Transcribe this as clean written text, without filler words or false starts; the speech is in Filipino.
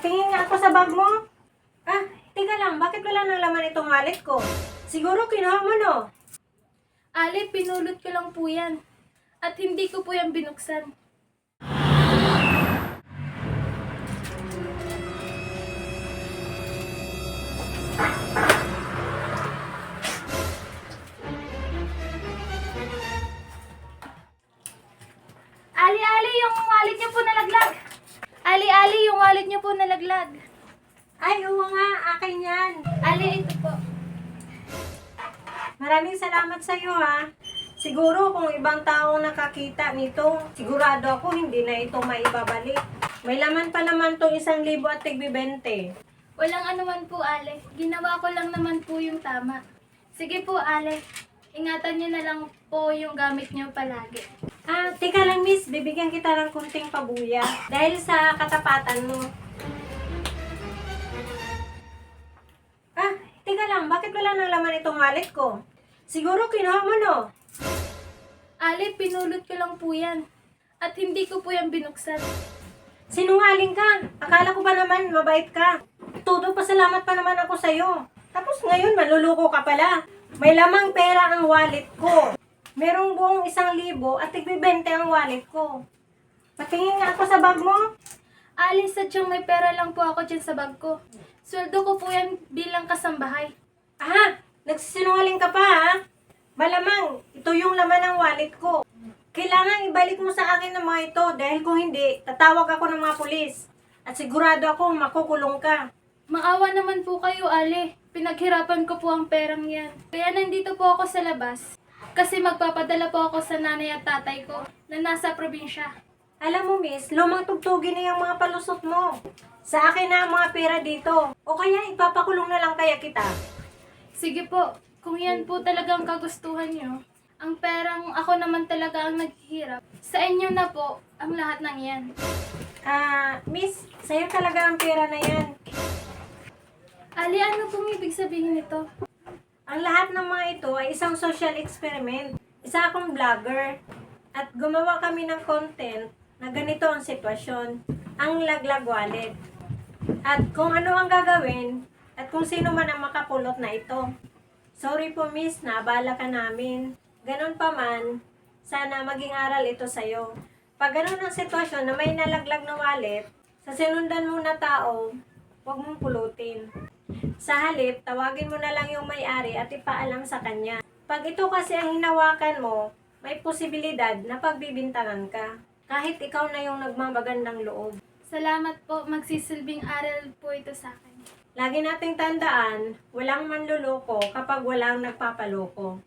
Patingin nga ako sa bag mo. Ah, teka lang, bakit wala nang laman itong wallet ko? Siguro kinuha mo, no? Ale, pinulot ko lang po yan. At hindi ko po yan binuksan. Ali, yung wallet niyo po nalaglag. Ali, yung wallet niyo po nalaglag. Ay, oo nga, akin yan. Ali, ito po. Maraming salamat sa iyo, ha. Siguro kung ibang taong nakakita nito, sigurado ako hindi na ito maibabalik. May laman pa naman tong 1,000 at tig-20. Walang anuman po, Ale. Ginawa ko lang naman po yung tama. Sige po, Ale. Ingatan niyo na lang po yung gamit niyo palagi. Ah, teka lang, miss. Bibigyan kita ng kunting pabuya. Dahil sa katapatan mo. Ah, teka lang. Bakit wala nang laman itong wallet ko? Siguro kinuha mo, no? Ale, pinulot ko lang po yan. At hindi ko po yan binuksan. Sinungaling ka. Akala ko ba naman mabait ka? Todo pasalamat pa naman ako sa'yo. Tapos ngayon, manluloko ka pala. May lamang pera ang wallet ko. Merong buong 1,000 at tig-20 ang wallet ko. Patingin nga ako sa bag mo. Ale, sadyang may pera lang po ako dyan sa bag ko. Sweldo ko po yan bilang kasambahay. Ah, nagsisinungaling ka pa, ha? Malamang, ito yung laman ng wallet ko. Kailangan ibalik mo sa akin ng mga ito dahil kung hindi, tatawag ako ng mga pulis. At sigurado ako makukulong ka. Maawa naman po kayo, Ale. Pinaghirapan ko po ang perang yan. Kaya nandito po ako sa labas. Kasi magpapadala po ako sa nanay at tatay ko na nasa probinsya. Alam mo, miss, lumang tugtugin na yung mga palusot mo. Sa akin na ang mga pera dito. O kaya ipapakulong na lang kaya kita. Sige po, kung yan po talagang kagustuhan nyo, ang perang ako naman talaga ang naghihirap. Sa inyo na po ang lahat ng yan. Ah, miss, sa'yo talaga ang pera na yan. Ali, ano pong ibig sabihin nito? Ang lahat ng mga ito ay isang social experiment. Isa akong vlogger. At gumawa kami ng content na ganito ang sitwasyon. Ang laglag wallet. At kung ano ang gagawin at kung sino man ang makapulot na ito. Sorry po miss, naabala ka namin. Ganon pa man, sana maging aral ito sa'yo. Pag ganon ang sitwasyon na may nalaglag na wallet, sa sinundan mo na tao, huwag mong pulutin. Sa halip, tawagin mo na lang yung may-ari at ipaalam sa kanya. Pag ito kasi ang hinawakan mo, may posibilidad na pagbibintangan ka. Kahit ikaw na yung nagmamagandang loob. Salamat po, magsisilbing aral po ito sa akin. Lagi nating tandaan, walang manluloko kapag walang nagpapaloko.